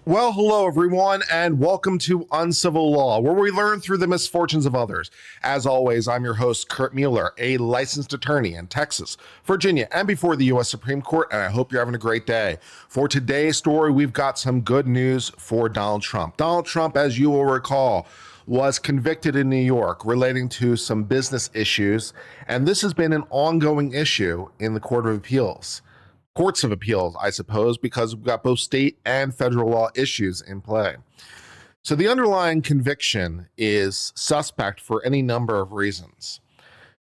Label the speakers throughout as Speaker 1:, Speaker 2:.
Speaker 1: Well, hello everyone, and welcome to Uncivil Law, where we learn through the misfortunes of others. As always, I'm your host, Kurt Mueller, a licensed attorney in Texas, Virginia, and before the U.S. Supreme Court, and I hope you're having a great day. For today's story, we've got some good news for Donald Trump. Donald Trump, as you will recall, was convicted in New York relating to some business issues, and this has been an ongoing issue in the Court of Appeals. Courts of appeals, I suppose, because we've got both state and federal law issues in play. So the underlying conviction is suspect for any number of reasons.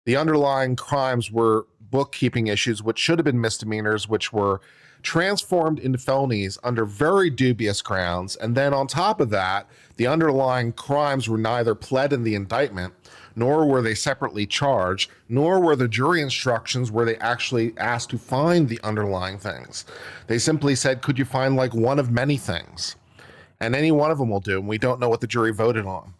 Speaker 1: The underlying crimes were bookkeeping issues, which should have been misdemeanors, which were transformed into felonies under very dubious grounds. And then on top of that, the underlying crimes were neither pled in the indictment, nor were they separately charged, nor were the jury instructions where they actually asked to find the underlying things. They simply said, could you find like one of many things? And any one of them will do, and we don't know what the jury voted on.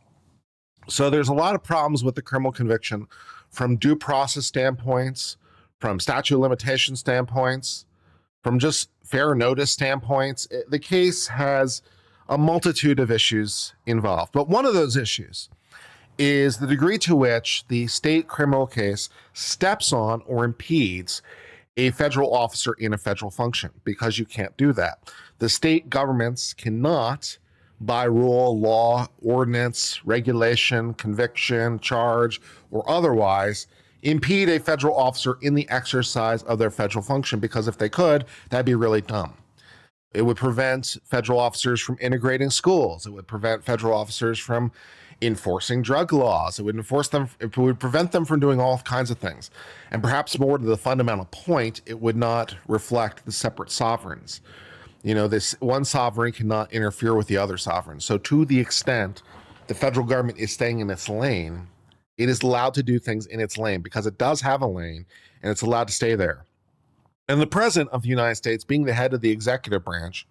Speaker 1: So there's a lot of problems with the criminal conviction from due process standpoints, from statute of limitation standpoints, from just fair notice standpoints. The case has a multitude of issues involved, but one of those issues is the degree to which the state criminal case steps on or impedes a federal officer in a federal function, because you can't do that. The state governments cannot, by rule, law, ordinance, regulation, conviction, charge, or otherwise, impede a federal officer in the exercise of their federal function, because if they could, that'd be really dumb. It would prevent federal officers from integrating schools. It would prevent federal officers from enforcing drug laws. It would prevent them from doing all kinds of things. And perhaps more to the fundamental point, it would not reflect the separate sovereigns. You know, this one sovereign cannot interfere with the other sovereign. So to the extent the federal government is staying in its lane, it is allowed to do things in its lane because it does have a lane and it's allowed to stay there. And the president of the United States, being the head of the executive branch,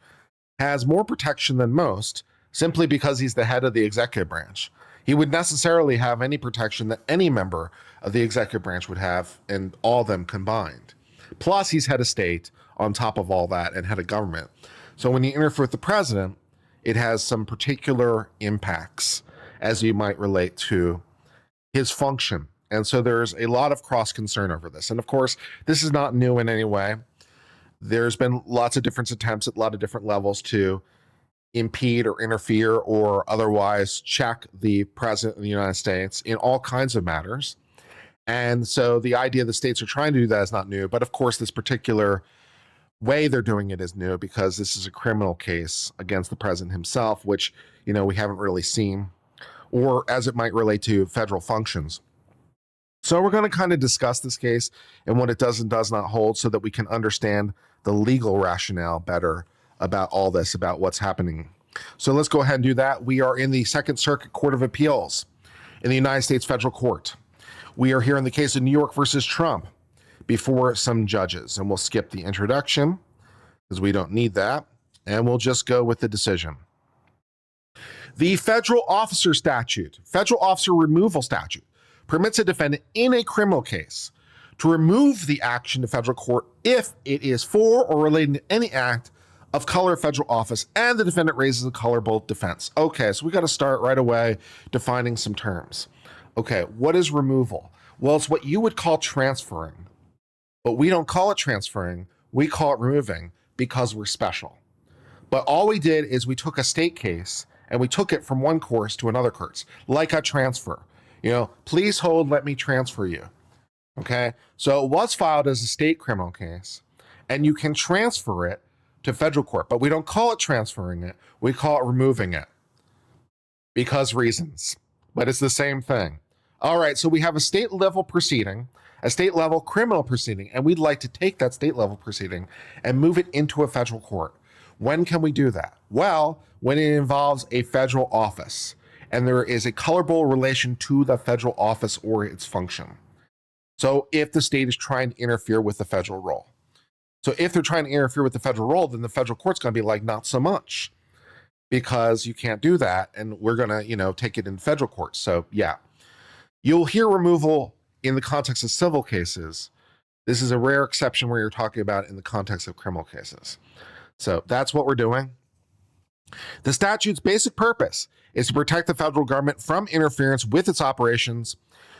Speaker 1: has more protection than most simply because he's the head of the executive branch. He would necessarily have any protection that any member of the executive branch would have, and all of them combined. Plus, he's head of state on top of all that and head of government. So when you interfere with the president, it has some particular impacts as you might relate to his function. And so there's a lot of cross concern over this. And of course, this is not new in any way. There's been lots of different attempts at a lot of different levels to impede or interfere or otherwise check the president of the United States in all kinds of matters. And so the idea the states are trying to do that is not new. But of course, this particular way they're doing it is new because this is a criminal case against the president himself, which, you know, we haven't really seen, or as it might relate to federal functions. So we're going to kind of discuss this case and what it does and does not hold so that we can understand the legal rationale better about all this, about what's happening. So let's go ahead and do that. We are in the Second Circuit Court of Appeals in the United States Federal Court. We are here in the case of New York versus Trump before some judges, and we'll skip the introduction because we don't need that, and we'll just go with the decision. The federal officer statute, federal officer removal statute, permits a defendant in a criminal case to remove the action to federal court if it is for or relating to any act of color of federal office and the defendant raises a colorable defense. Okay, so we got to start right away defining some terms. Okay, what is removal? Well, it's what you would call transferring, but we don't call it transferring. We call it removing because we're special. But all we did is we took a state case and we took it from one course to another course, like a transfer. You know, please hold, let me transfer you. Okay, so it was filed as a state criminal case and you can transfer it to federal court, but we don't call it transferring it. We call it removing it because reasons, but it's the same thing. All right, so we have a state level proceeding, a state level criminal proceeding, and we'd like to take that state level proceeding and move it into a federal court. When can we do that? Well, when it involves a federal office and there is a colorable relation to the federal office or its function. So if the state is trying to interfere with the federal role. So if they're trying to interfere with the federal role, then the federal court's going to be like, not so much, because you can't do that. And we're going to, you know, take it in federal court. So yeah, you'll hear removal in the context of civil cases. This is a rare exception where you're talking about it in the context of criminal cases. So that's what we're doing. The statute's basic purpose is to protect the federal government from interference with its operations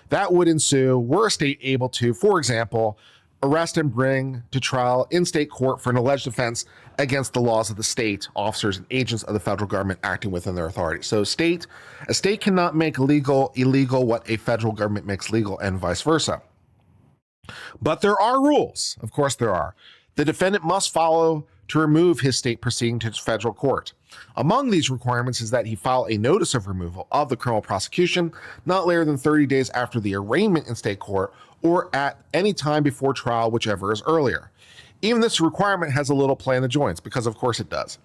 Speaker 1: that would ensue were a state able to, for example, arrest and bring to trial in state court for an alleged offense against the laws of the state, officers and agents of the federal government acting within their authority. So a state cannot make illegal what a federal government makes legal, and vice versa. But there are rules. Of course there are. The defendant must follow to remove his state proceeding to federal court. Among these requirements is that he file a notice of removal of the criminal prosecution not later than 30 days after the arraignment in state court or at any time before trial, whichever is earlier. Even this requirement has a little play in the joints, because of course it does.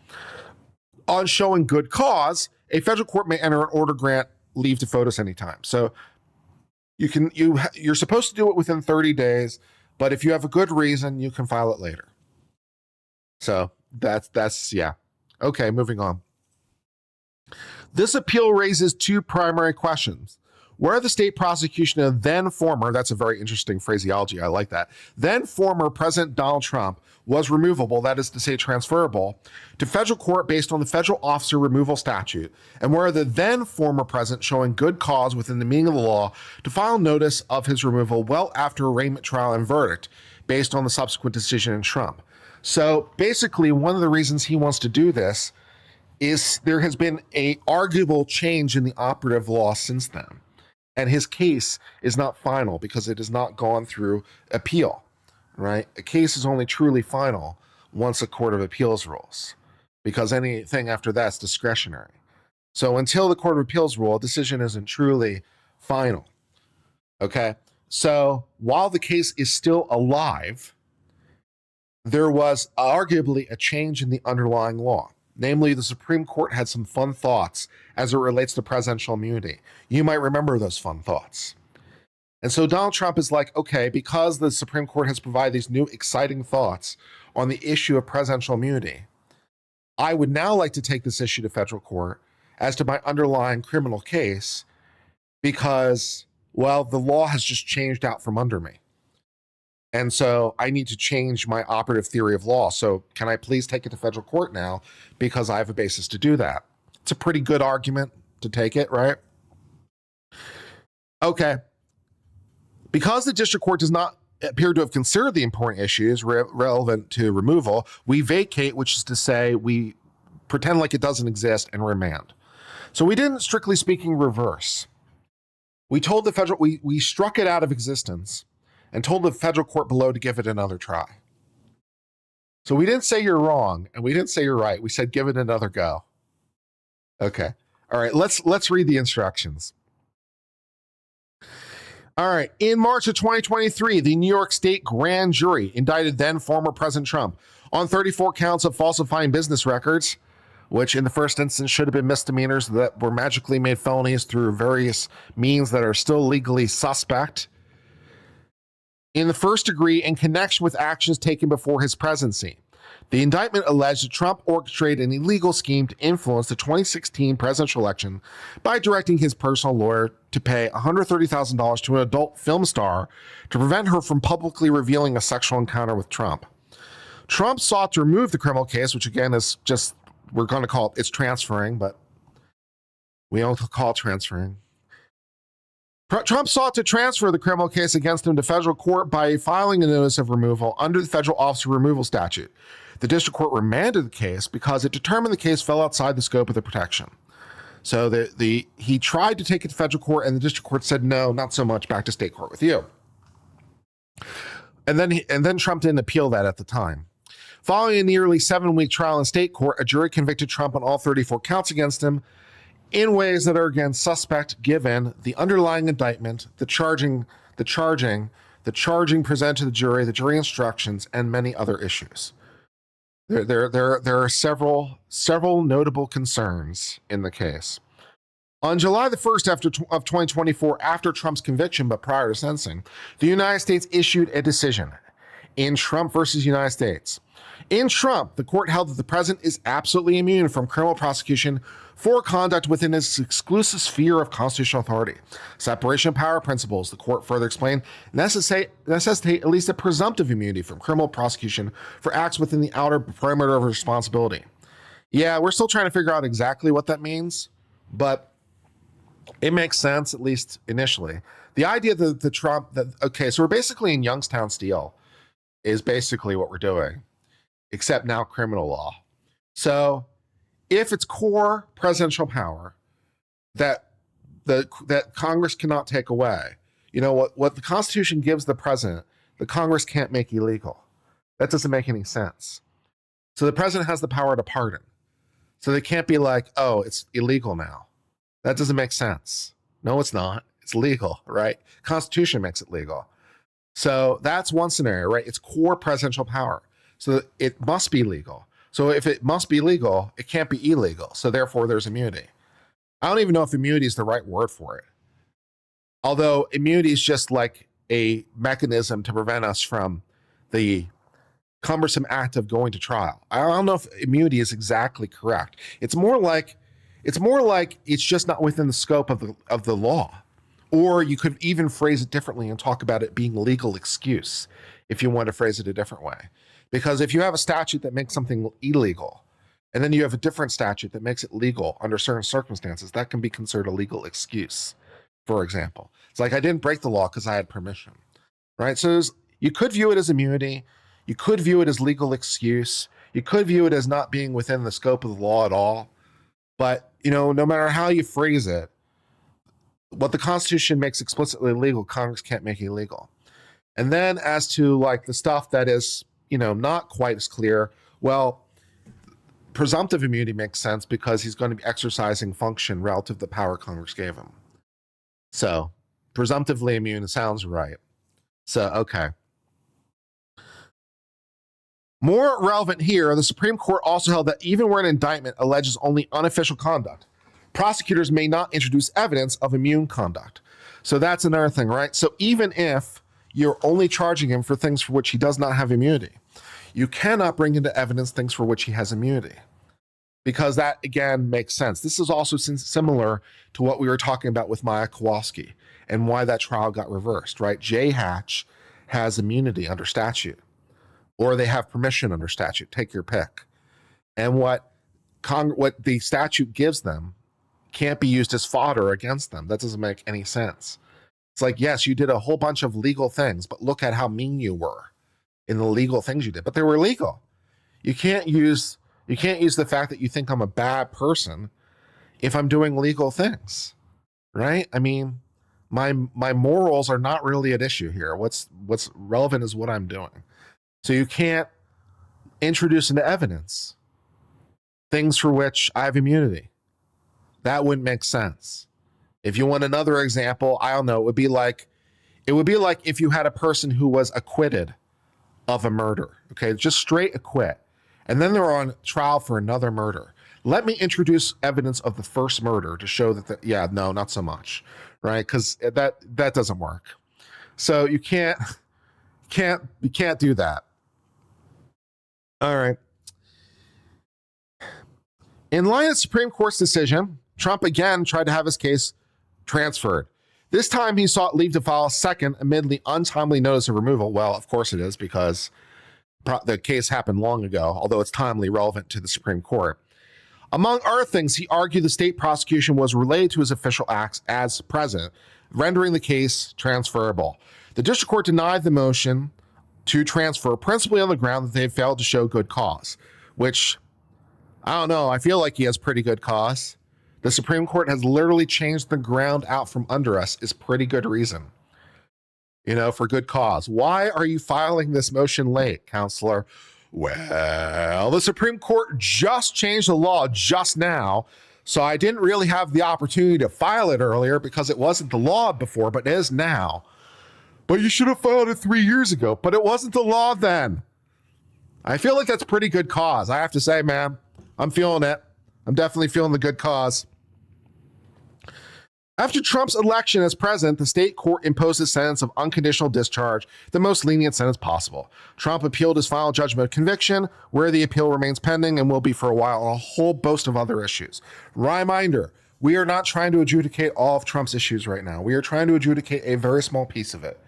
Speaker 1: On showing good cause, a federal court may enter an order grant leave to FOTUS anytime. So you're supposed to do it within 30 days, but if you have a good reason, you can file it later. So that's yeah. Okay, moving on. This appeal raises two primary questions. Where the state prosecution of then former, that's a very interesting phraseology, I like that, then former President Donald Trump was removable, that is to say transferable, to federal court based on the federal officer removal statute, and where the then former president showing good cause within the meaning of the law to file notice of his removal well after arraignment, trial, and verdict based on the subsequent decision in Trump. So basically, one of the reasons he wants to do this is there has been an arguable change in the operative law since then. And his case is not final because it has not gone through appeal, right? A case is only truly final once a court of appeals rules, because anything after that's discretionary. So until the court of appeals rule, a decision isn't truly final, okay? So while the case is still alive, there was arguably a change in the underlying law. Namely, the Supreme Court had some fun thoughts as it relates to presidential immunity. You might remember those fun thoughts. And so Donald Trump is like, okay, because the Supreme Court has provided these new exciting thoughts on the issue of presidential immunity, I would now like to take this issue to federal court as to my underlying criminal case because, well, the law has just changed out from under me. And so I need to change my operative theory of law. So can I please take it to federal court now because I have a basis to do that? It's a pretty good argument to take it, right? Okay. Because the district court does not appear to have considered the important issues relevant to removal, we vacate, which is to say we pretend like it doesn't exist and remand. So we didn't, strictly speaking, reverse. We told the federal, we struck it out of existence and told the federal court below to give it another try. So we didn't say you're wrong, and we didn't say you're right. We said give it another go. Okay. All right, let's read the instructions. All right. In March of 2023, the New York State grand jury indicted then former President Trump on 34 counts of falsifying business records, which in the first instance should have been misdemeanors that were magically made felonies through various means that are still legally suspect, in the first degree in connection with actions taken before his presidency. The indictment alleged that Trump orchestrated an illegal scheme to influence the 2016 presidential election by directing his personal lawyer to pay $130,000 to an adult film star to prevent her from publicly revealing a sexual encounter with Trump. Trump sought to remove the criminal case, which again is just, we're going to call it's transferring, but we don't call it transferring. Trump sought to transfer the criminal case against him to federal court by filing a notice of removal under the federal officer removal statute. The district court remanded the case because it determined the case fell outside the scope of the protection. So he tried to take it to federal court, and the district court said, no, not so much, back to state court with you. And then Trump didn't appeal that at the time. Following a nearly 7-week trial in state court, a jury convicted Trump on all 34 counts against him in ways that are again suspect given the underlying indictment, the charging presented to the jury instructions, and many other issues. There are several notable concerns in the case. On July the 1st of 2024, after Trump's conviction but prior to sentencing, the United States issued a decision in Trump versus United States. In Trump, the court held that the president is absolutely immune from criminal prosecution for conduct within his exclusive sphere of constitutional authority. Separation of power principles, the court further explained, necessitate at least a presumptive immunity from criminal prosecution for acts within the outer perimeter of responsibility. Yeah, we're still trying to figure out exactly what that means, but it makes sense, at least initially. The idea that the Trump, that, okay, so we're basically in Youngstown Steel, is basically what we're doing, except now criminal law. So if it's core presidential power that that Congress cannot take away, what the Constitution gives the president, the Congress can't make illegal. That doesn't make any sense. So the president has the power to pardon. So they can't be like, oh, it's illegal now. That doesn't make sense. No, it's not. It's legal, right? Constitution makes it legal. So that's one scenario, right? It's core presidential power. So it must be legal. So if it must be legal, it can't be illegal. So therefore, there's immunity. I don't even know if immunity is the right word for it. Although immunity is just like a mechanism to prevent us from the cumbersome act of going to trial. I don't know if immunity is exactly correct. It's more like it's just not within the scope of the law. Or you could even phrase it differently and talk about it being legal excuse if you want to phrase it a different way. Because if you have a statute that makes something illegal, and then you have a different statute that makes it legal under certain circumstances, that can be considered a legal excuse, for example. It's like, I didn't break the law because I had permission, right? So you could view it as immunity. You could view it as legal excuse. You could view it as not being within the scope of the law at all. But, no matter how you phrase it, what the Constitution makes explicitly legal, Congress can't make illegal. And then as to like the stuff that is, not quite as clear, well, presumptive immunity makes sense because he's going to be exercising function relative to the power Congress gave him. So presumptively immune sounds right. So, okay. More relevant here, the Supreme Court also held that even where an indictment alleges only unofficial conduct, prosecutors may not introduce evidence of immune conduct. So that's another thing, right? So even if you're only charging him for things for which he does not have immunity, you cannot bring into evidence things for which he has immunity, because that, again, makes sense. This is also similar to what we were talking about with Maya Kowalski and why that trial got reversed, right? J. Hatch has immunity under statute, or they have permission under statute. Take your pick. And what the statute gives them can't be used as fodder against them. That doesn't make any sense. It's like, yes, you did a whole bunch of legal things, but look at how mean you were in the legal things you did. But they were legal. You can't use the fact that you think I'm a bad person if I'm doing legal things, right? I mean, my morals are not really at issue here. What's relevant is what I'm doing. So you can't introduce into evidence things for which I have immunity. That wouldn't make sense. If you want another example, I don't know, it would be like if you had a person who was acquitted of a murder, okay, just straight acquit, and then they're on trial for another murder. Let me introduce evidence of the first murder to show that, no, not so much, right? Because that doesn't work. So you can't do that. All right. In line with the Supreme Court's decision, Trump again tried to have his case transferred. This time he sought leave to file a second, admittedly untimely notice of removal. Well, of course it is, because the case happened long ago, although it's timely relevant to the Supreme Court. Among other things, he argued the state prosecution was related to his official acts as president, rendering the case transferable. The district court denied the motion to transfer, principally on the ground that they had failed to show good cause, which, I don't know, I feel like he has pretty good cause. The Supreme Court has literally changed the ground out from under us is pretty good reason, for good cause. Why are you filing this motion late, counselor? Well, the Supreme Court just changed the law just now, so I didn't really have the opportunity to file it earlier because it wasn't the law before, but it is now. But you should have filed it 3 years ago, but it wasn't the law then. I feel like that's pretty good cause. I have to say, man, I'm feeling it. I'm definitely feeling the good cause. After Trump's election as president, the state court imposed a sentence of unconditional discharge, the most lenient sentence possible. Trump appealed his final judgment of conviction, where the appeal remains pending and will be for a while on a whole host of other issues. Reminder, we are not trying to adjudicate all of Trump's issues right now. We are trying to adjudicate a very small piece of it,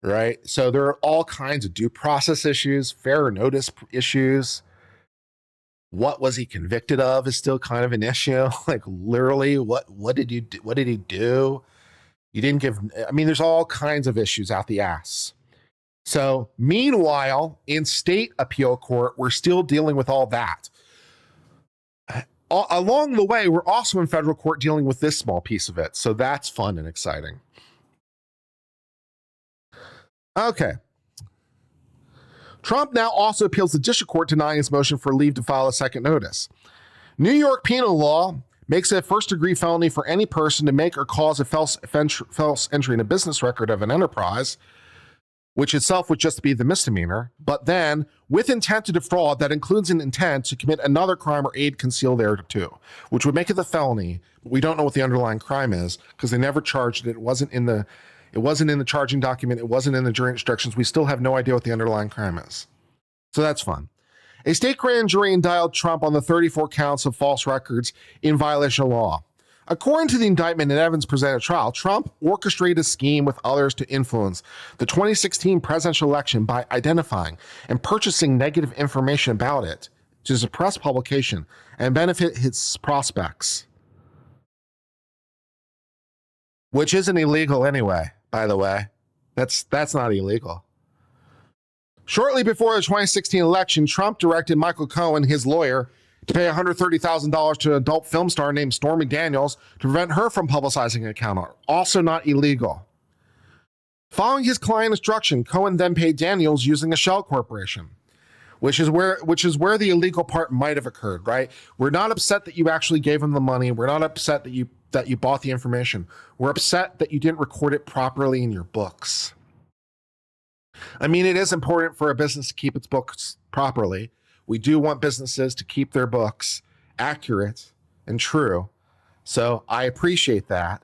Speaker 1: right? So there are all kinds of due process issues, fair notice issues, what was he convicted of is still kind of an issue. Like literally, what did you do? What did he do? You didn't give. I mean, there's all kinds of issues out the ass. So meanwhile, in state appeal court, we're still dealing with all that. Along the way, we're also in federal court dealing with this small piece of it. So that's fun and exciting. Okay. Trump now also appeals the district court denying his motion for leave to file a second notice. New York penal law makes it a first-degree felony for any person to make or cause a false entry in a business record of an enterprise, which itself would just be the misdemeanor, but then with intent to defraud, that includes an intent to commit another crime or aid concealed thereto, which would make it the felony. But we don't know what the underlying crime is because they never charged it. It wasn't in the charging document. It wasn't in the jury instructions. We still have no idea what the underlying crime is. So that's fun. A state grand jury indicted Trump on the 34 counts of false records in violation of law. According to the indictment and evidence presented at trial, Trump orchestrated a scheme with others to influence the 2016 presidential election by identifying and purchasing negative information about it to suppress publication and benefit his prospects. Which isn't illegal anyway, by the way. That's not illegal. Shortly before the 2016 election, Trump directed Michael Cohen, his lawyer, to pay $130,000 to an adult film star named Stormy Daniels to prevent her from publicizing an account. Also not illegal. Following his client instruction, Cohen then paid Daniels using a shell corporation, which is where the illegal part might have occurred, right? We're not upset that you actually gave him the money. We're not upset that you bought the information. We're upset that you didn't record it properly in your books. I mean, it is important for a business to keep its books properly. We do want businesses to keep their books accurate and true. So I appreciate that.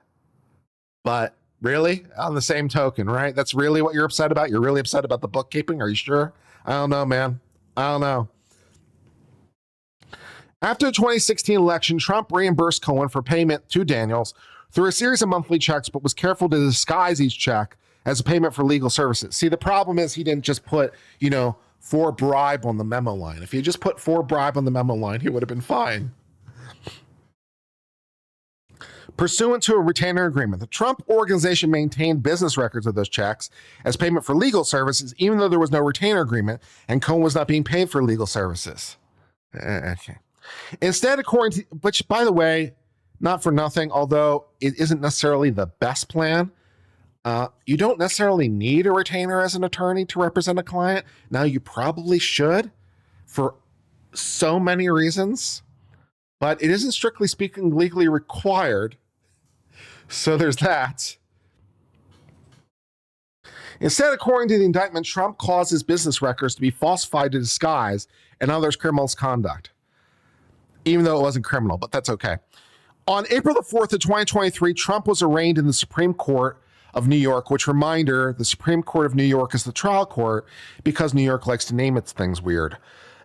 Speaker 1: But really, on the same token, right? That's really what you're upset about? You're really upset about the bookkeeping? Are you sure? I don't know, man. I don't know. After the 2016 election, Trump reimbursed Cohen for payment to Daniels through a series of monthly checks, but was careful to disguise each check as a payment for legal services. See, the problem is he didn't just put, for bribe on the memo line. If he just put for bribe on the memo line, he would have been fine. Pursuant to a retainer agreement, the Trump organization maintained business records of those checks as payment for legal services, even though there was no retainer agreement and Cohen was not being paid for legal services. Okay. Instead, according to, which by the way, not for nothing, although it isn't necessarily the best plan, you don't necessarily need a retainer as an attorney to represent a client. Now, you probably should for so many reasons, but it isn't strictly speaking legally required. So there's that. Instead, according to the indictment, Trump caused his business records to be falsified to disguise and others' criminal conduct, even though it wasn't criminal, but that's okay. On April the 4th of 2023, Trump was arraigned in the Supreme Court of New York, which, reminder, the Supreme Court of New York is the trial court because New York likes to name its things weird.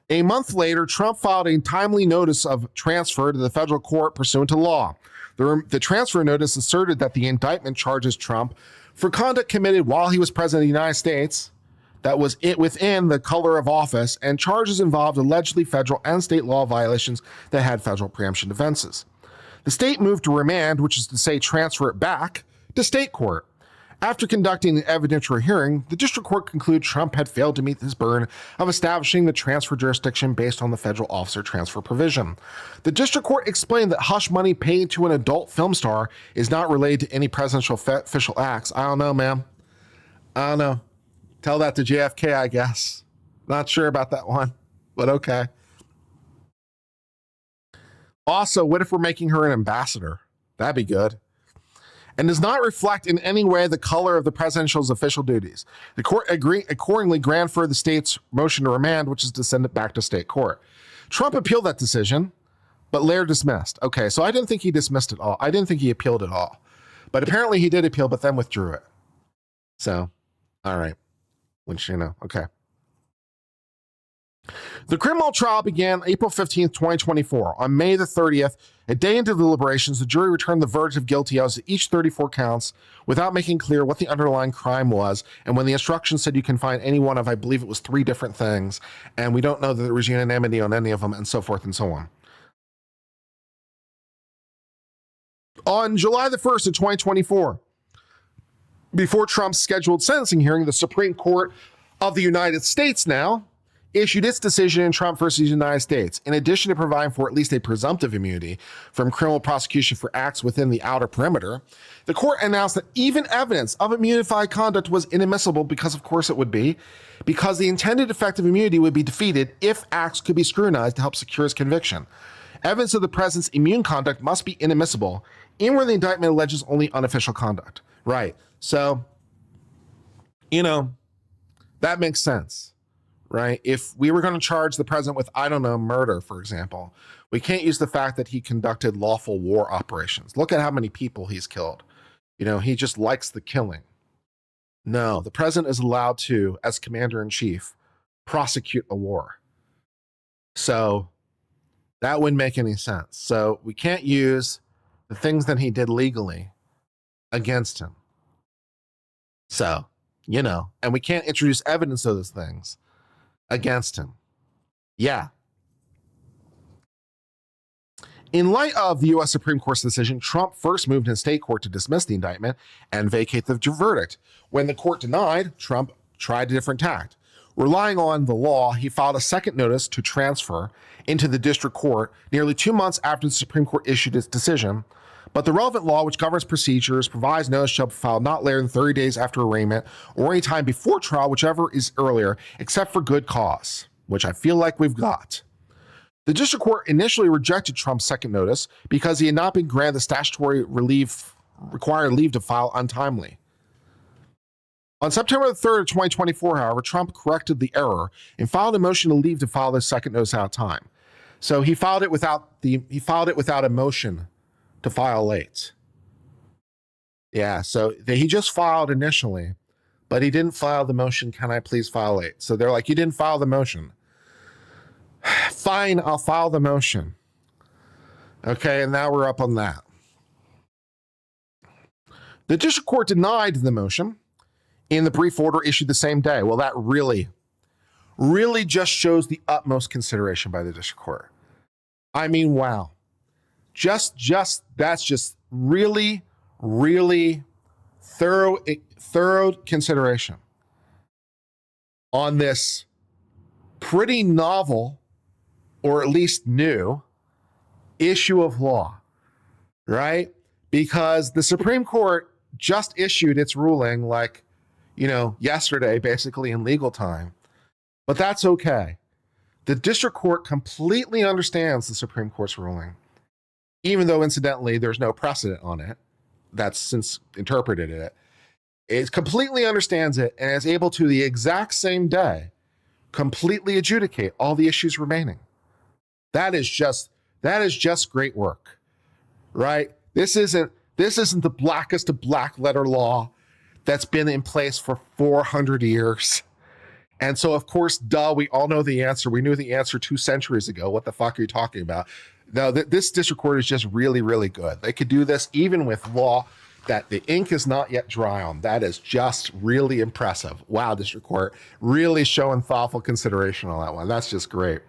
Speaker 1: A month later, Trump filed a timely notice of transfer to the federal court pursuant to law. The transfer notice asserted that the indictment charges Trump for conduct committed while he was president of the United States that was within the color of office, and charges involved allegedly federal and state law violations that had federal preemption defenses. The state moved to remand, which is to say transfer it back, to state court. After conducting an evidentiary hearing, the district court concluded Trump had failed to meet his burden of establishing the transfer jurisdiction based on the federal officer transfer provision. The district court explained that hush money paid to an adult film star is not related to any presidential official acts. I don't know, ma'am. I don't know. Tell that to JFK, I guess. Not sure about that one, but okay. Also, what if we're making her an ambassador? That'd be good. And does not reflect in any way the color of the presidential's official duties. The court accordingly granted the state's motion to remand, which is to send it back to state court. Trump appealed that decision, but later dismissed. Okay, so I didn't think he dismissed it all. I didn't think he appealed it all. But apparently he did appeal, but then withdrew it. So, all right. Which, okay. The criminal trial began April 15th, 2024. On May the 30th, a day into deliberations, the jury returned the verdict of guilty as to each 34 counts without making clear what the underlying crime was. And when the instructions said you can find any one of, I believe it was 3 different things, and we don't know that there was unanimity on any of them, and so forth and so on. On July the 1st of 2024, before Trump's scheduled sentencing hearing, the Supreme Court of the United States now issued its decision in Trump versus United States. In addition to providing for at least a presumptive immunity from criminal prosecution for acts within the outer perimeter, the court announced that even evidence of immunified conduct was inadmissible because, of course, it would be, because the intended effect of immunity would be defeated if acts could be scrutinized to help secure his conviction. Evidence of the president's immune conduct must be inadmissible, even where the indictment alleges only unofficial conduct. Right. So, that makes sense. Right? If we were going to charge the president with, I don't know, murder, for example, we can't use the fact that he conducted lawful war operations. Look at how many people he's killed. He just likes the killing. No, the president is allowed to, as commander in chief, prosecute a war. So that wouldn't make any sense. So we can't use the things that he did legally against him. So, and we can't introduce evidence of those things against him. Yeah. In light of the U.S. Supreme Court's decision, Trump first moved in state court to dismiss the indictment and vacate the verdict. When the court denied, Trump tried a different tact. Relying on the law, he filed a second notice to transfer into the district court nearly 2 months after the Supreme Court issued its decision. But the relevant law, which governs procedures, provides notice shall be filed not later than 30 days after arraignment or any time before trial, whichever is earlier, except for good cause, which I feel like we've got. The district court initially rejected Trump's second notice because he had not been granted the statutory required leave to file untimely. On September 3rd, 2024, however, Trump corrected the error and filed a motion to leave to file the second notice out of time. So he filed it without a motion to file late. Yeah, so he just filed initially, but he didn't file the motion, can I please file late? So they're like, you didn't file the motion. Fine, I'll file the motion. Okay, and now we're up on that. The district court denied the motion in the brief order issued the same day. Well, that really just shows the utmost consideration by the district court. I mean, wow. That's just really thorough consideration on this pretty novel, or at least new, issue of law, right? Because the Supreme Court just issued its ruling yesterday, basically in legal time. But that's okay. The district court completely understands the Supreme Court's ruling, even though, incidentally, there's no precedent on it that's since interpreted it. It completely understands it and is able to, the exact same day, completely adjudicate all the issues remaining. That is just great work, right? This isn't the blackest of black letter law that's been in place for 400 years. And so, of course, we all know the answer. We knew the answer 2 centuries ago. What the fuck are you talking about? No, this district court is just really good. They could do this even with law that the ink is not yet dry on. That is just really impressive. Wow, district court really showing thoughtful consideration on that one. That's just great.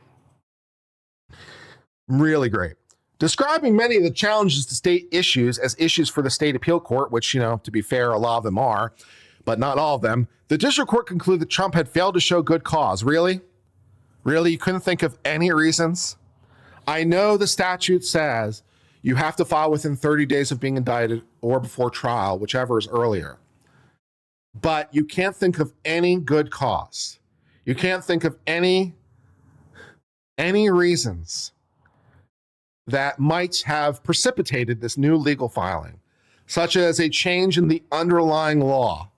Speaker 1: Really great. Describing many of the challenges to state issues as issues for the state appeal court, which, to be fair, a lot of them are, but not all of them, the district court concluded that Trump had failed to show good cause. Really? Really? You couldn't think of any reasons? I know the statute says you have to file within 30 days of being indicted or before trial, whichever is earlier. But you can't think of any good cause. You can't think of any reasons that might have precipitated this new legal filing, such as a change in the underlying law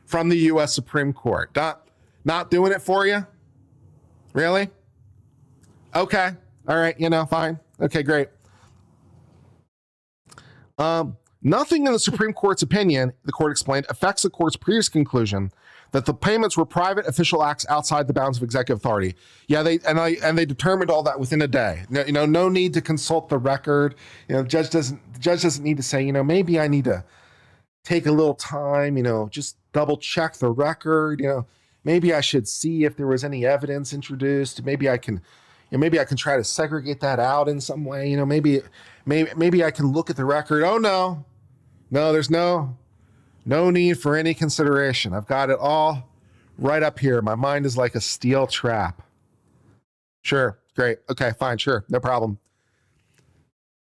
Speaker 1: from the U.S. Supreme Court. Not doing it for you? Really? Okay. All right. Fine. Okay, great. Nothing in the Supreme Court's opinion, the court explained, affects the court's previous conclusion that the payments were private official acts outside the bounds of executive authority. Yeah, they determined all that within a day. No need to consult the record. The judge doesn't need to say, maybe I need to take a little time, just double check the record. Maybe I should see if there was any evidence introduced. Maybe I can try to segregate that out in some way. Maybe I can look at the record. Oh no, there's no need for any consideration. I've got it all right up here. My mind is like a steel trap. Sure, great, okay, fine, sure, no problem.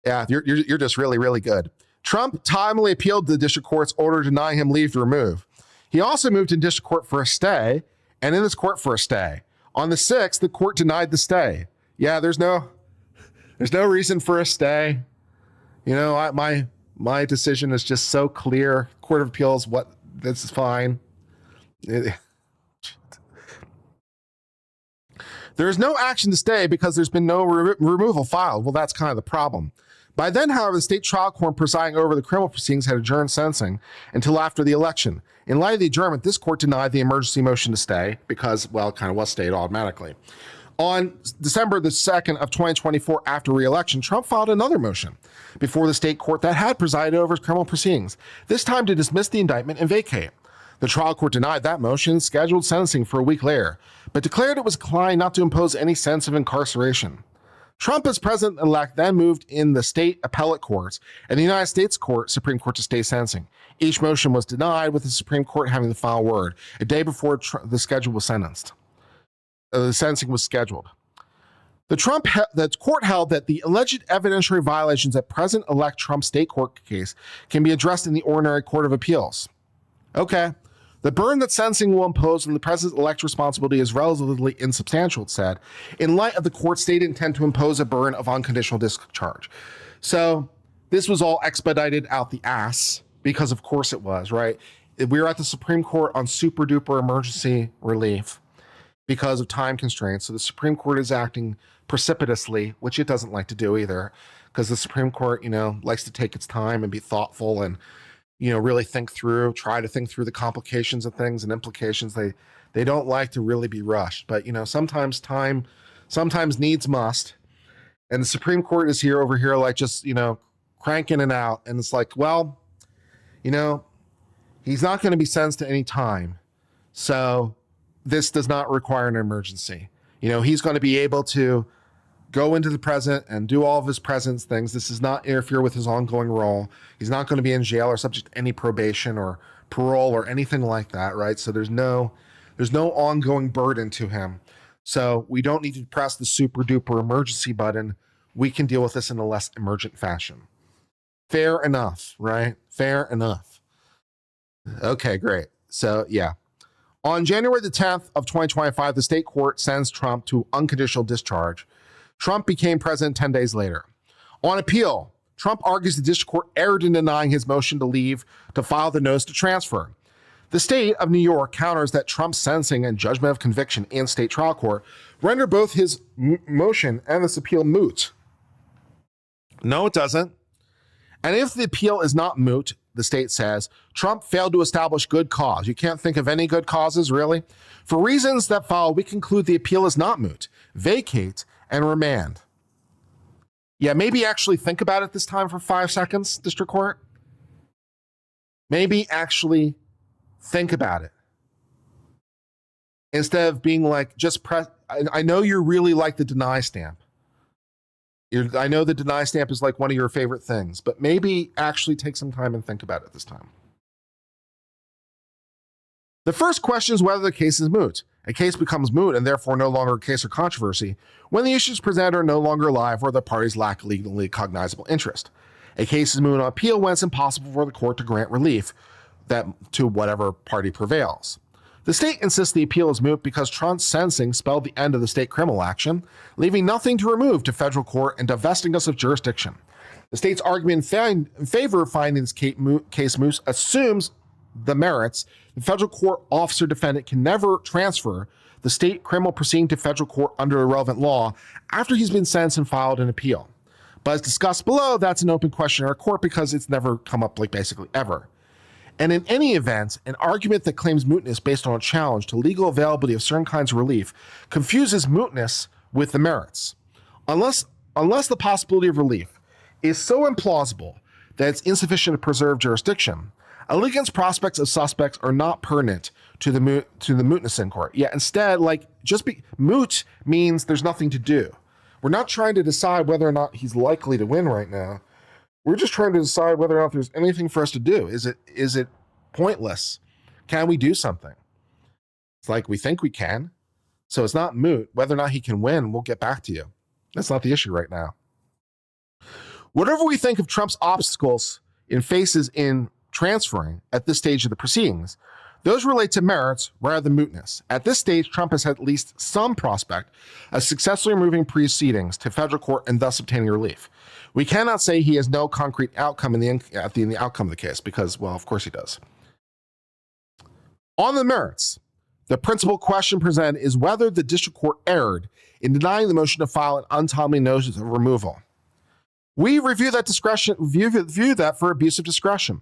Speaker 1: Yeah, you're just really, really good. Trump timely appealed the district court's order denying him leave to remove. He also moved in district court for a stay, and in this court for a stay. On the 6th, the court denied the stay. Yeah, there's no reason for a stay. My decision is just so clear. Court of Appeals, this is fine. There is no action to stay because there's been no removal filed. Well, that's kind of the problem. By then, however, the state trial court presiding over the criminal proceedings had adjourned sentencing until after the election. In light of the adjournment, this court denied the emergency motion to stay because, well, it kind of was stayed automatically. On December the 2nd of 2024, after re-election, Trump filed another motion before the state court that had presided over criminal proceedings, this time to dismiss the indictment and vacate. The trial court denied that motion, scheduled sentencing for a week later, but declared it was inclined not to impose any sense of incarceration. Trump, as president-elect, then moved in the state appellate courts and the United States Supreme Court to stay sentencing. Each motion was denied, with the Supreme Court having the final word a day before the schedule was sentenced. The sentencing was scheduled. The court held that the alleged evidentiary violations at President-elect Trump's state court case can be addressed in the ordinary court of appeals. Okay. The burden that sentencing will impose on the president-elect's responsibility is relatively insubstantial, it said, in light of the court's stated intent to impose a burden of unconditional discharge. So this was all expedited out the ass, because of course it was, right? We were at the Supreme Court on super duper emergency relief because of time constraints. So the Supreme Court is acting precipitously, which it doesn't like to do either, because the Supreme Court, likes to take its time and be thoughtful and really try to think through the complications of things and implications. They don't like to really be rushed, but sometimes needs must. And the Supreme Court is over here, like just, cranking it out. And it's like, well, he's not going to be sentenced to any time. So this does not require an emergency. He's going to be able to go into the present and do all of his presence things. This does not interfere with his ongoing role. He's not going to be in jail or subject to any probation or parole or anything like that, right? So there's no ongoing burden to him. So we don't need to press the super duper emergency button. We can deal with this in a less emergent fashion. Fair enough, right? Fair enough. Okay, great. So yeah. On January the 10th of 2025, the state court sentenced Trump to unconditional discharge. Trump became president 10 days later. On appeal, Trump argues the district court erred in denying his motion to leave to file the notice to transfer. The state of New York counters that Trump's sentencing and judgment of conviction in state trial court render both his motion and this appeal moot. No, it doesn't. And if the appeal is not moot, the state says, Trump failed to establish good cause. You can't think of any good causes, really? For reasons that follow, we conclude the appeal is not moot. Vacate and remand. Yeah, maybe actually think about it this time for 5 seconds, district court. Maybe actually think about it. Instead of being like, just press. I know you really like the deny stamp. I know the deny stamp is like one of your favorite things, but maybe actually take some time and think about it this time. The first question is whether the case is moot. A case becomes moot and therefore no longer a case or controversy when the issues presented are no longer live or the parties lack legally cognizable interest. A case is moot on appeal when it's impossible for the court to grant relief to whatever party prevails. The state insists the appeal is moot because Trump's sentencing spelled the end of the state criminal action, leaving nothing to remove to federal court and divesting us of jurisdiction. The state's argument in favor of finding this case moot assumes the merits. The federal court officer defendant can never transfer the state criminal proceeding to federal court under a relevant law after he's been sentenced and filed an appeal. But as discussed below, that's an open question in our court because it's never come up like basically ever. And in any event, an argument that claims mootness based on a challenge to legal availability of certain kinds of relief confuses mootness with the merits. Unless the possibility of relief is so implausible that it's insufficient to preserve jurisdiction, a litigant's prospects of suspects are not pertinent to the mootness inquiry. Yeah, instead, moot means there's nothing to do. We're not trying to decide whether or not he's likely to win right now. We're just trying to decide whether or not there's anything for us to do. Is it pointless? Can we do something? It's like we think we can. So it's not moot. Whether or not he can win, we'll get back to you. That's not the issue right now. Whatever we think of Trump's obstacles in faces in transferring at this stage of the proceedings, those relate to merits rather than mootness. At this stage, Trump has had at least some prospect of successfully moving proceedings to federal court and thus obtaining relief. We cannot say he has no concrete outcome in the outcome of the case because, well, of course he does. On the merits, the principal question presented is whether the district court erred in denying the motion to file an untimely notice of removal. We review that for abuse of discretion.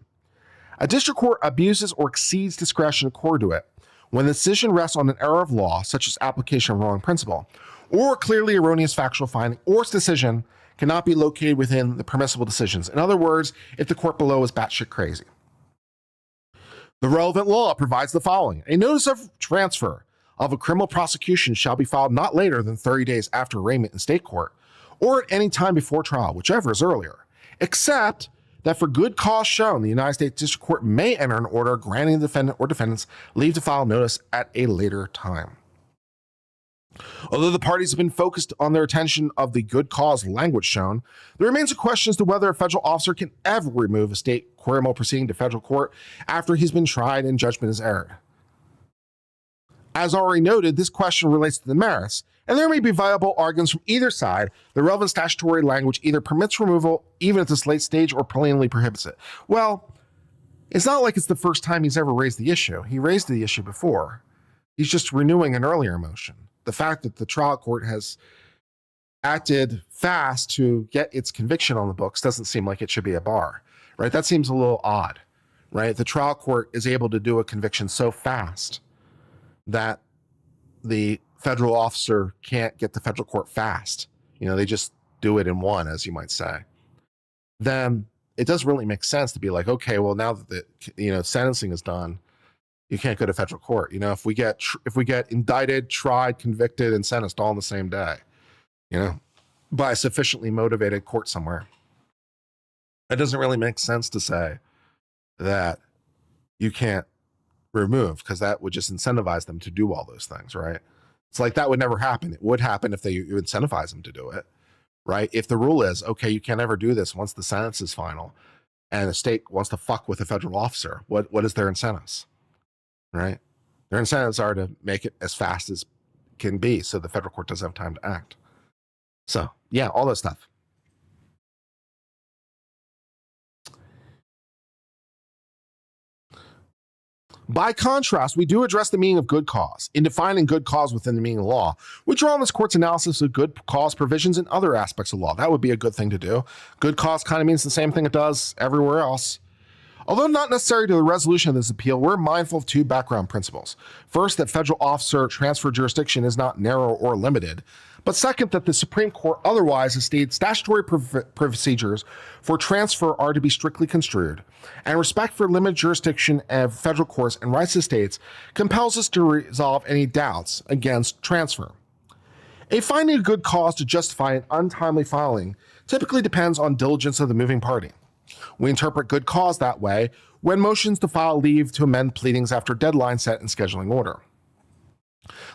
Speaker 1: A district court abuses or exceeds discretion accorded to it when the decision rests on an error of law, such as application of wrong principle, or clearly erroneous factual finding, or its decision cannot be located within the permissible decisions. In other words, if the court below is batshit crazy. The relevant law provides the following. A notice of transfer of a criminal prosecution shall be filed not later than 30 days after arraignment in state court, or at any time before trial, whichever is earlier, except that for good cause shown, the United States District Court may enter an order granting the defendant or defendants leave to file notice at a later time. Although the parties have been focused on their attention of the good cause language shown, there remains a question as to whether a federal officer can ever remove a state criminal proceeding to federal court after he's been tried and judgment is erred. As already noted, this question relates to the merits, and there may be viable arguments from either side. The relevant statutory language either permits removal even at this late stage or plainly prohibits it. Well, it's not like it's the first time he's ever raised the issue. He raised the issue before. He's just renewing an earlier motion. The fact that the trial court has acted fast to get its conviction on the books doesn't seem like it should be a bar, right? That seems a little odd, right? The trial court is able to do a conviction so fast that the federal officer can't get the federal court fast. They just do it in one, as you might say. Then it doesn't really make sense to be like, okay, well, now that the sentencing is done, you can't go to federal court. If we get indicted, tried, convicted, and sentenced all in the same day, by a sufficiently motivated court somewhere, it doesn't really make sense to say that you can't remove, because that would just incentivize them to do all those things, right? It's like that would never happen. It would happen if you incentivize them to do it, right? If the rule is, okay, you can't ever do this once the sentence is final and the state wants to fuck with a federal officer, what is their incentives, right? Their incentives are to make it as fast as can be so the federal court doesn't have time to act. So, yeah, all that stuff. By contrast, we do address the meaning of good cause. In defining good cause within the meaning of law, we draw on this court's analysis of good cause provisions in other aspects of law. That would be a good thing to do. Good cause kind of means the same thing it does everywhere else. Although not necessary to the resolution of this appeal, we're mindful of two background principles. First, that federal officer transfer jurisdiction is not narrow or limited. But second, that the Supreme Court otherwise has stated statutory procedures for transfer are to be strictly construed, and respect for limited jurisdiction of federal courts and rights of states compels us to resolve any doubts against transfer. A finding of good cause to justify an untimely filing typically depends on diligence of the moving party. We interpret good cause that way when motions to file leave to amend pleadings after deadline set in scheduling order.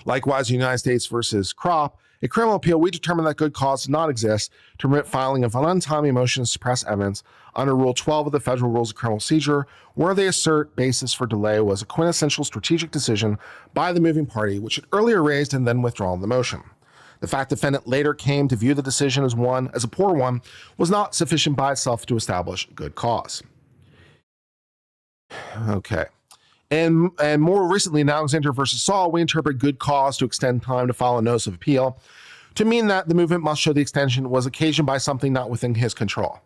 Speaker 1: Likewise, United States versus Crop, a criminal appeal, we determine that good cause does not exist to permit filing of an untimely motion to suppress evidence under Rule 12 of the Federal Rules of Criminal Procedure, where they assert basis for delay was a quintessential strategic decision by the moving party, which had earlier raised and then withdrawn the motion. The fact the defendant later came to view the decision as a poor one was not sufficient by itself to establish good cause. Okay. And more recently, in Alexander versus Saul, we interpret good cause to extend time to file a notice of appeal to mean that the movement must show the extension was occasioned by something not within his control.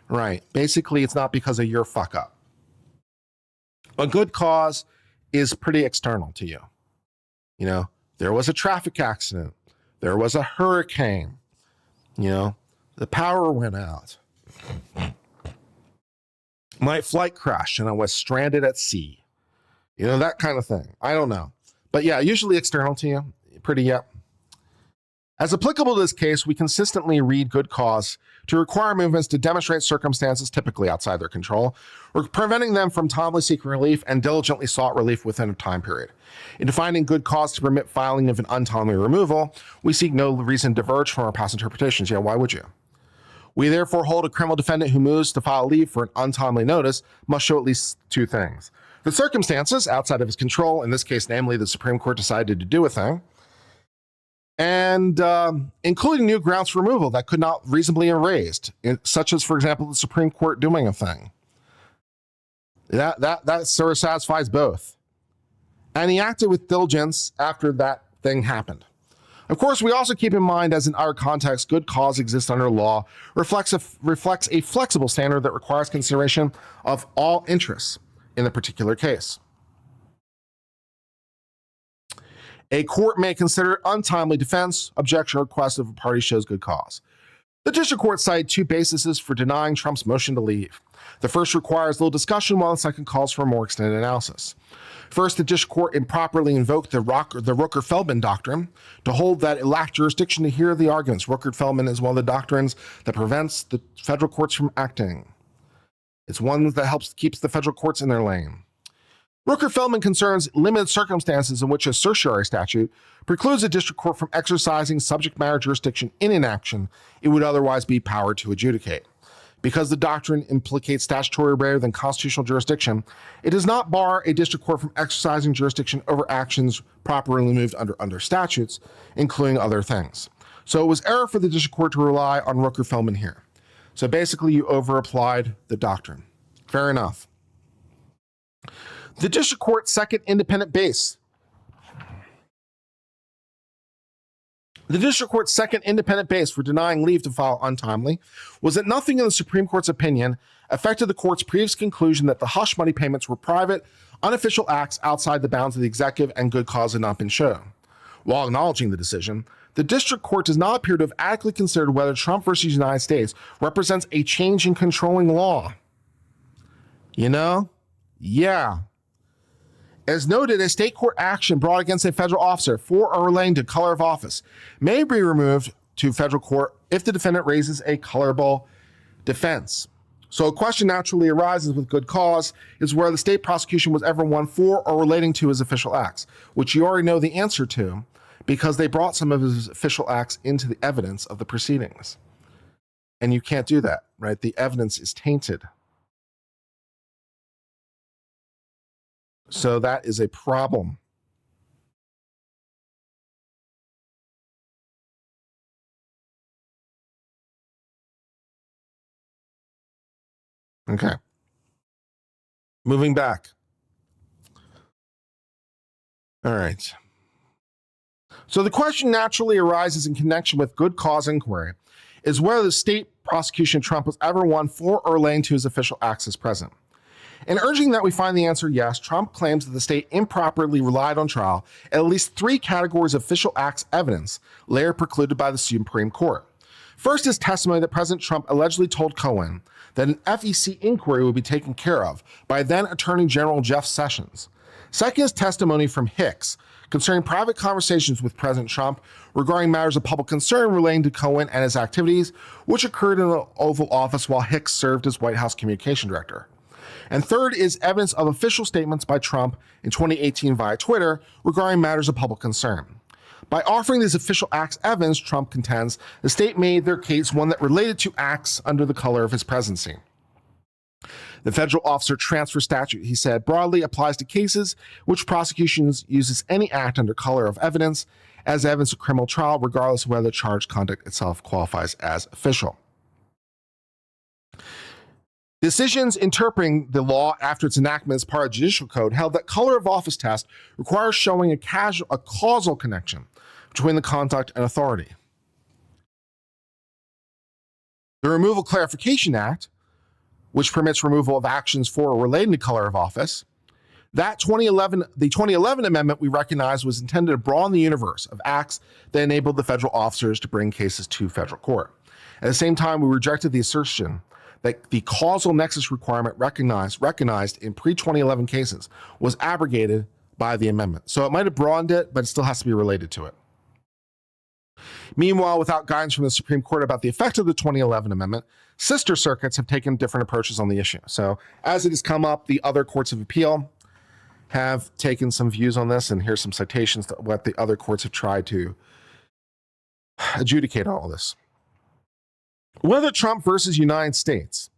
Speaker 1: Right. Basically, it's not because of your fuck up. But good cause is pretty external to you. You know, there was a traffic accident. There was a hurricane. You know, the power went out. My flight crashed and I was stranded at sea. You know, that kind of thing. I don't know. But yeah, usually external to you. Pretty, yeah. As applicable to this case, we consistently read good cause to require movements to demonstrate circumstances typically outside their control, or preventing them from timely seeking relief and diligently sought relief within a time period. In defining good cause to permit filing of an untimely removal, we seek no reason to diverge from our past interpretations. Yeah, why would you? We therefore hold a criminal defendant who moves to file leave for an untimely notice must show at least two things. The circumstances outside of his control, in this case, namely the Supreme Court decided to do a thing, and including new grounds for removal that could not reasonably be raised, such as, for example, the Supreme Court doing a thing. That sort of satisfies both. And he acted with diligence after that thing happened. Of course, we also keep in mind, as in our context, good cause exists under law, reflects a flexible standard that requires consideration of all interests in the particular case. A court may consider untimely defense, objection, or request if a party shows good cause. The district court cited two bases for denying Trump's motion to leave. The first requires little discussion, while the second calls for a more extended analysis. First, the district court improperly invoked the Rooker-Feldman doctrine to hold that it lacked jurisdiction to hear the arguments. Rooker-Feldman is one of the doctrines that prevents the federal courts from acting. It's one that keeps the federal courts in their lane. Rooker-Feldman concerns limited circumstances in which a certiorari statute precludes a district court from exercising subject matter jurisdiction in an action it would otherwise be powered to adjudicate. Because the doctrine implicates statutory rather than constitutional jurisdiction, it does not bar a district court from exercising jurisdiction over actions properly removed under statutes, including other things. So it was error for the district court to rely on Rooker-Feldman here. So basically, you over-applied the doctrine. Fair enough. The district court's second independent base. The district court's second independent base for denying leave to file untimely was that nothing in the Supreme Court's opinion affected the court's previous conclusion that the hush money payments were private, unofficial acts outside the bounds of the executive and good cause had not been shown. While acknowledging the decision, the district court does not appear to have adequately considered whether Trump versus the United States represents a change in controlling law. You know? Yeah. As noted, a state court action brought against a federal officer for or relating to color of office may be removed to federal court if the defendant raises a colorable defense. So a question naturally arises with good cause is where the state prosecution was ever one for or relating to his official acts, which you already know the answer to because they brought some of his official acts into the evidence of the proceedings. And you can't do that, right? The evidence is tainted. So that is a problem. Okay. Moving back. All right. So the question naturally arises in connection with good cause inquiry is whether the state prosecution of Trump was ever one for or relating to his official acts as president. In urging that we find the answer yes, Trump claims that the state improperly relied on trial at least three categories of official acts evidence later precluded by the Supreme Court. First is testimony that President Trump allegedly told Cohen that an FEC inquiry would be taken care of by then Attorney General Jeff Sessions. Second is testimony from Hicks concerning private conversations with President Trump regarding matters of public concern relating to Cohen and his activities, which occurred in the Oval Office while Hicks served as White House Communication Director. And third is evidence of official statements by Trump in 2018 via Twitter regarding matters of public concern. By offering these official acts evidence, Trump contends the state made their case one that related to acts under the color of his presidency. The federal officer transfer statute, he said, broadly applies to cases which prosecutions uses any act under color of evidence as evidence of criminal trial, regardless of whether the charged conduct itself qualifies as official. Decisions interpreting the law after its enactment as part of the judicial code held that color of office test requires showing a causal connection between the conduct and authority. The Removal Clarification Act, which permits removal of actions for or relating to color of office, The 2011 amendment we recognize was intended to broaden the universe of acts that enabled the federal officers to bring cases to federal court. At the same time, we rejected the assertion that the causal nexus requirement recognized in pre-2011 cases was abrogated by the amendment. So it might have broadened it, but it still has to be related to it. Meanwhile, without guidance from the Supreme Court about the effect of the 2011 amendment, sister circuits have taken different approaches on the issue. So as it has come up, the other courts of appeal have taken some views on this, and here's some citations to what the other courts have tried to adjudicate all of this. Whether Trump versus United States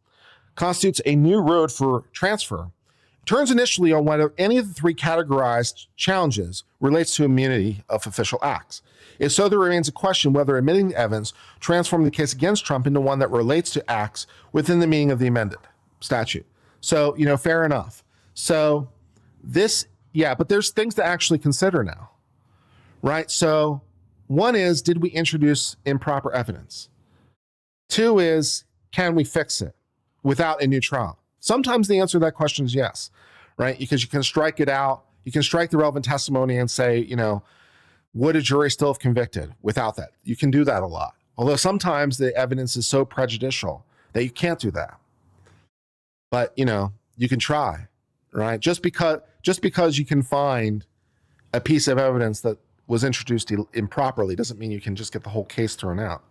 Speaker 1: constitutes a new road for transfer turns initially on whether any of the three categorized challenges relates to immunity of official acts. If so, there remains a question whether admitting the evidence transformed the case against Trump into one that relates to acts within the meaning of the amended statute. So, fair enough. So but there's things to actually consider now, right? So one is, did we introduce improper evidence? Two is, can we fix it without a new trial? Sometimes the answer to that question is yes, right? Because you can strike it out. You can strike the relevant testimony and say, would a jury still have convicted without that? You can do that a lot. Although sometimes the evidence is so prejudicial that you can't do that. But, you can try, right? Just because you can find a piece of evidence that was introduced improperly doesn't mean you can just get the whole case thrown out.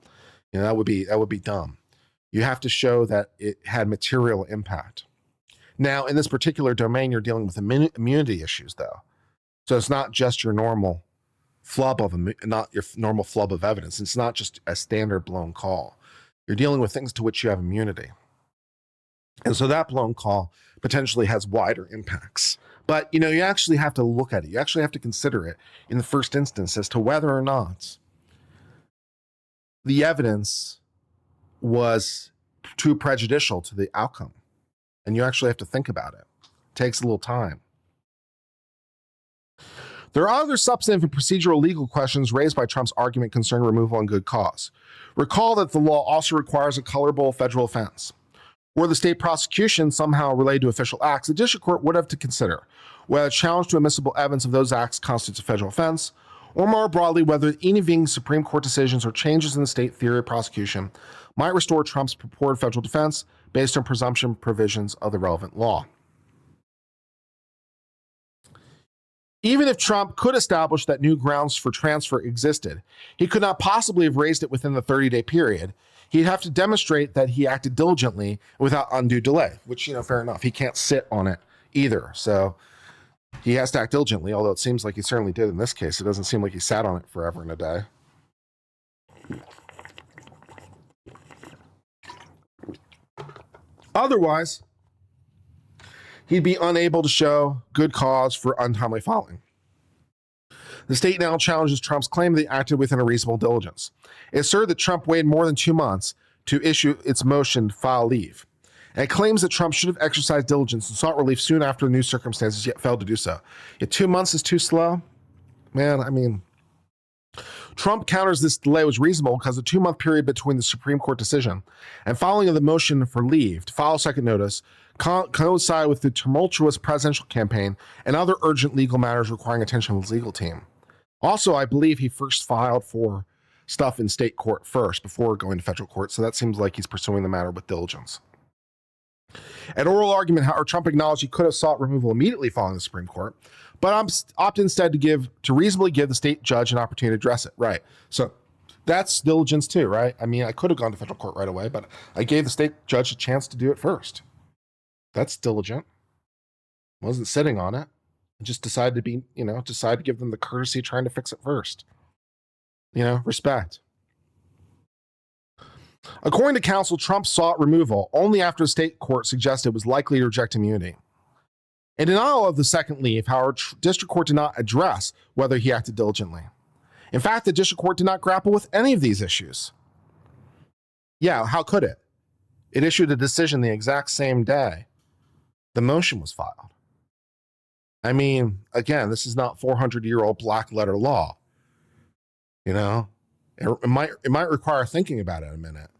Speaker 1: That would be dumb. You have to show that it had material impact. Now, in this particular domain, you're dealing with immunity issues, though. So it's not just your normal flub of evidence. It's not just a standard blown call. You're dealing with things to which you have immunity. And so that blown call potentially has wider impacts. But, you actually have to look at it. You actually have to consider it in the first instance as to whether or not the evidence was too prejudicial to the outcome. And you actually have to think about it. It takes a little time. There are other substantive and procedural legal questions raised by Trump's argument concerning removal on good cause. Recall that the law also requires a colorable federal offense. Were the state prosecution somehow related to official acts, the district court would have to consider whether a challenge to admissible evidence of those acts constitutes a federal offense, or more broadly, whether intervening Supreme Court decisions or changes in the state theory of prosecution might restore Trump's purported federal defense based on presumption provisions of the relevant law. Even if Trump could establish that new grounds for transfer existed, he could not possibly have raised it within the 30-day period. He'd have to demonstrate that he acted diligently without undue delay, which, fair enough. He can't sit on it either. So he has to act diligently, although it seems like he certainly did in this case. It doesn't seem like he sat on it forever and a day. Otherwise, he'd be unable to show good cause for untimely filing. The state now challenges Trump's claim that he acted within a reasonable diligence. It asserted that Trump waited more than 2 months to issue its motion to file leave. And it claims that Trump should have exercised diligence and sought relief soon after the new circumstances, yet failed to do so. Yet 2 months is too slow? Man, Trump counters this delay was reasonable because the 2-month period between the Supreme Court decision and filing of the motion for leave to file a second notice coincide with the tumultuous presidential campaign and other urgent legal matters requiring attention of his legal team. Also, I believe he first filed for stuff in state court first before going to federal court, so that seems like he's pursuing the matter with diligence. At oral argument, however, Trump acknowledged he could have sought removal immediately following the Supreme Court, but opted instead to reasonably give the state judge an opportunity to address it. Right. So that's diligence too, right? I could have gone to federal court right away, but I gave the state judge a chance to do it first. That's diligent. Wasn't sitting on it. I just decided to give them the courtesy of trying to fix it first. Respect. According to counsel, Trump sought removal only after the state court suggested it was likely to reject immunity. In denial of the second leave, however, district court did not address whether he acted diligently. In fact, the district court did not grapple with any of these issues. Yeah, how could it? It issued a decision the exact same day the motion was filed. Again, this is not 400-year-old black letter law. It might require thinking about it a minute.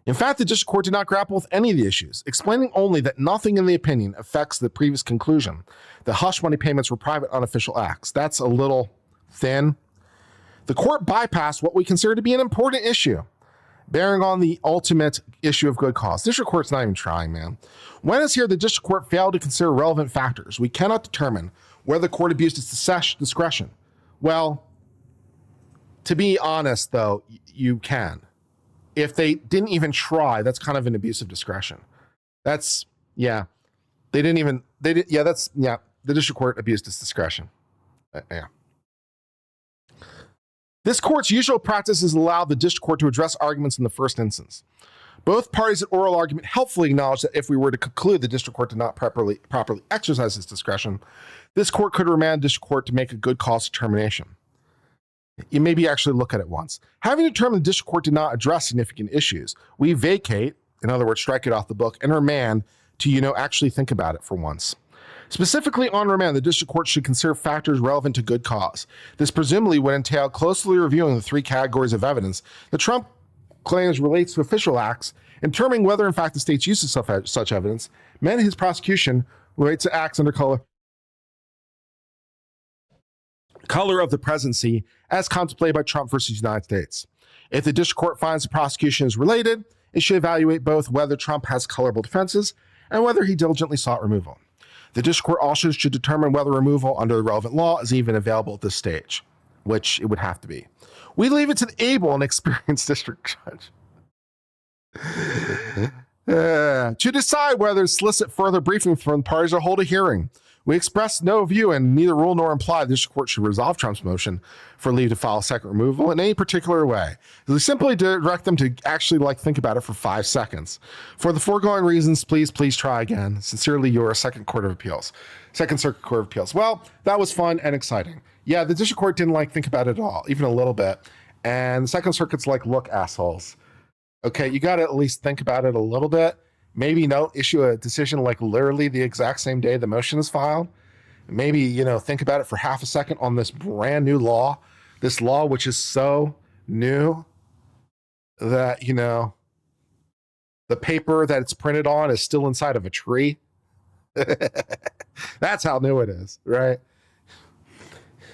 Speaker 1: In fact, the district court did not grapple with any of the issues, explaining only that nothing in the opinion affects the previous conclusion that hush money payments were private unofficial acts. That's a little thin. The court bypassed what we consider to be an important issue, bearing on the ultimate issue of good cause. District court's not even trying, man. When it's here, the district court failed to consider relevant factors. We cannot determine whether the court abused its discretion. Well, to be honest, though, you can. If they didn't even try, that's kind of an abuse of discretion. That's, yeah. They didn't even, they did, yeah, that's, yeah. The district court abused its discretion. Yeah. This court's usual practice is allow the district court to address arguments in the first instance. Both parties at oral argument helpfully acknowledge that if we were to conclude the district court did not properly exercise its discretion, this court could remand the district court to make a good cause determination. You maybe actually look at it once. Having determined the district court did not address significant issues, we vacate, in other words, strike it off the book, and remand to, actually think about it for once. Specifically on remand, the district court should consider factors relevant to good cause. This presumably would entail closely reviewing the three categories of evidence that Trump claims relates to official acts, and determining whether, in fact, the state's use of such evidence meant his prosecution relates to acts under color of the presidency as contemplated by Trump versus United States. If the district court finds the prosecution is related, it should evaluate both whether Trump has colorable defenses and whether he diligently sought removal. The district court also should determine whether removal under the relevant law is even available at this stage, which it would have to be. We leave it to the able and experienced district judge to decide whether to solicit further briefing from the parties or hold a hearing. We express no view and neither rule nor imply the district court should resolve Trump's motion for leave to file a second removal in any particular way. We simply direct them to actually think about it for 5 seconds. For the foregoing reasons, please try again. Sincerely, your Second Circuit Court of Appeals. Well, that was fun and exciting. Yeah, the district court didn't think about it at all, even a little bit. And the Second Circuit's look, assholes. Okay, you got to at least think about it a little bit. Maybe issue a decision literally the exact same day the motion is filed. Maybe, think about it for half a second on this brand new law. This law, which is so new that, the paper that it's printed on is still inside of a tree. That's how new it is, right?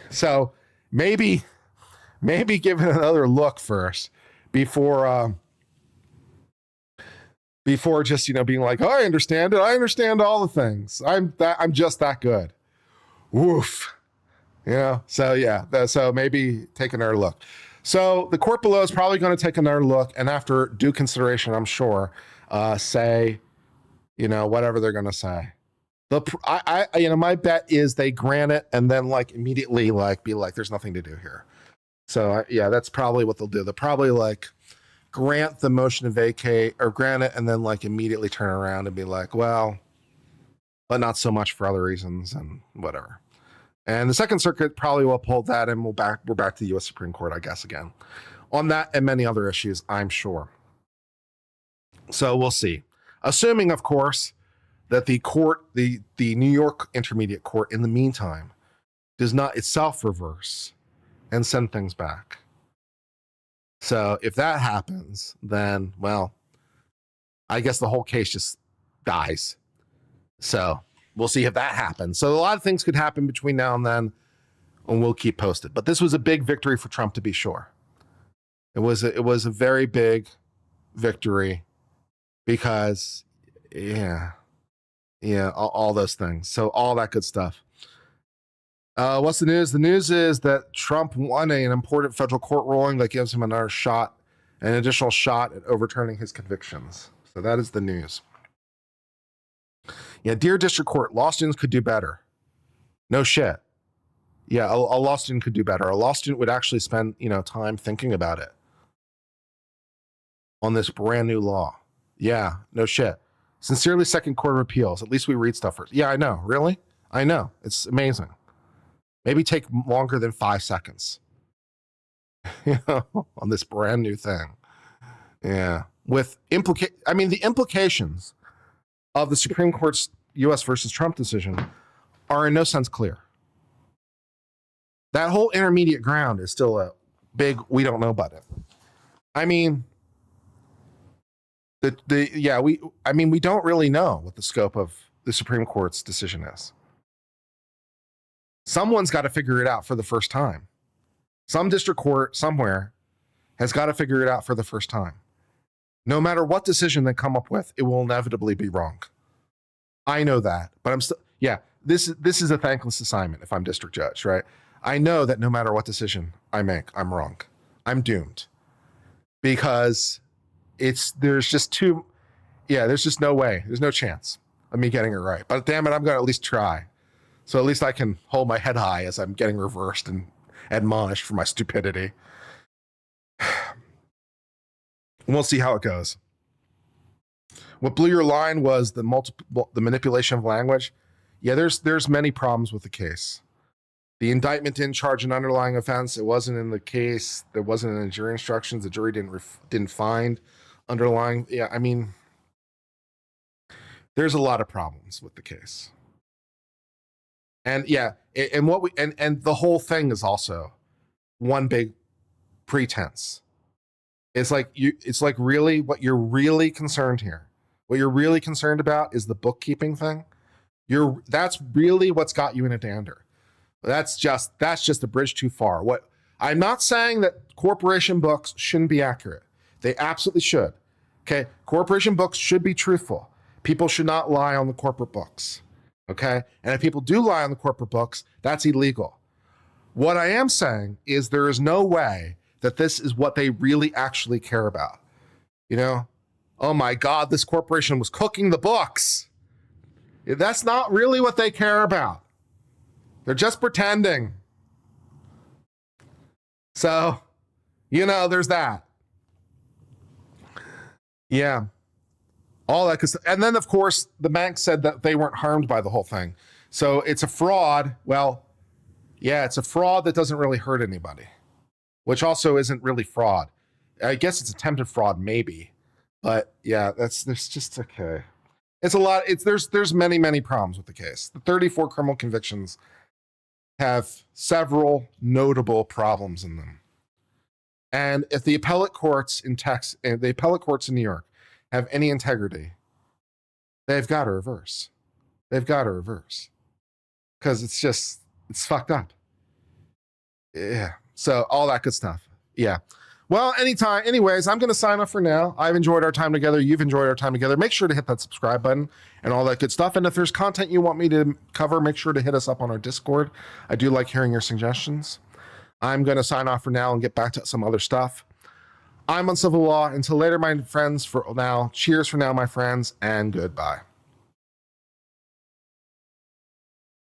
Speaker 1: So maybe give it another look first before just, being like, oh, I understand it. I understand all the things. I'm just that good. Woof. So yeah, so maybe take another look. So the court below is probably going to take another look, and after due consideration, I'm sure, say, whatever they're going to say. My bet is they grant it and then immediately be like, there's nothing to do here. So yeah, that's probably what they'll do. They'll probably grant the motion to vacate or grant it and then immediately turn around and be like, well, but not so much for other reasons and whatever. And the Second Circuit probably will uphold that, and we're back to the U.S. Supreme Court, I guess, again on that and many other issues, I'm sure. So we'll see. Assuming, of course, that the court, the New York Intermediate Court, in the meantime, does not itself reverse and send things back. So if that happens, then, well, I guess the whole case just dies. So we'll see if that happens. So a lot of things could happen between now and then, and we'll keep posted. But this was a big victory for Trump, to be sure. It was a very big victory because, all those things. So all that good stuff. What's the news? The news is that Trump won an important federal court ruling that gives him an additional shot at overturning his convictions. So that is the news. Yeah, dear district court, law students could do better. No shit. Yeah, a law student could do better. A law student would actually spend, time thinking about it on this brand new law. Yeah, no shit. Sincerely, Second Court of Appeals. At least we read stuff first. Yeah, I know. Really? I know. It's amazing. Maybe take longer than 5 seconds, on this brand new thing. Yeah. With the implications of the Supreme Court's U.S. versus Trump decision are in no sense clear. That whole intermediate ground is still a big, we don't know about it. We don't really know what the scope of the Supreme Court's decision is. Someone's got to figure it out for the first time. Some district court somewhere has got to figure it out for the first time. No matter what decision they come up with, it will inevitably be wrong. I know that, but I'm still, this is a thankless assignment if I'm district judge, right? I know that no matter what decision I make, I'm wrong. I'm doomed because there's just no way. There's no chance of me getting it right. But damn it, I'm going to at least try. So at least I can hold my head high as I'm getting reversed and admonished for my stupidity. We'll see how it goes. What blew your line was the manipulation of language. Yeah, there's many problems with the case. The indictment didn't charge an underlying offense. It wasn't in the case. There wasn't in the jury instructions. The jury didn't find underlying. Yeah, I mean, there's a lot of problems with the case. And and the whole thing is also one big pretense. It's like really what you're really concerned here. What you're really concerned about is the bookkeeping thing. That's really what's got you in a dander. That's just a bridge too far. I'm not saying that corporation books shouldn't be accurate. They absolutely should. Okay, corporation books should be truthful. People should not lie on the corporate books. Okay, and if people do lie on the corporate books, that's illegal. What I am saying is there is no way that this is what they really actually care about. You know, oh my God, this corporation was cooking the books. That's not really what they care about. They're just pretending. So, there's that. Yeah. All that. And then, of course, the bank said that they weren't harmed by the whole thing. So it's a fraud. Well, yeah, it's a fraud that doesn't really hurt anybody, which also isn't really fraud. I guess it's attempted fraud, maybe. But yeah, there's just okay. It's a lot. There's many, many problems with the case. The 34 criminal convictions have several notable problems in them. And if the appellate courts in Texas, the appellate courts in New York have any integrity, they've got to reverse. They've got to reverse. Because it's fucked up. Yeah. So all that good stuff. Yeah. Well, anytime. Anyways, I'm going to sign off for now. I've enjoyed our time together. You've enjoyed our time together. Make sure to hit that subscribe button and all that good stuff. And if there's content you want me to cover, make sure to hit us up on our Discord. I do like hearing your suggestions. I'm going to sign off for now and get back to some other stuff. I'm on civil law. Until later, my friends, for now, cheers for now, my friends, and goodbye.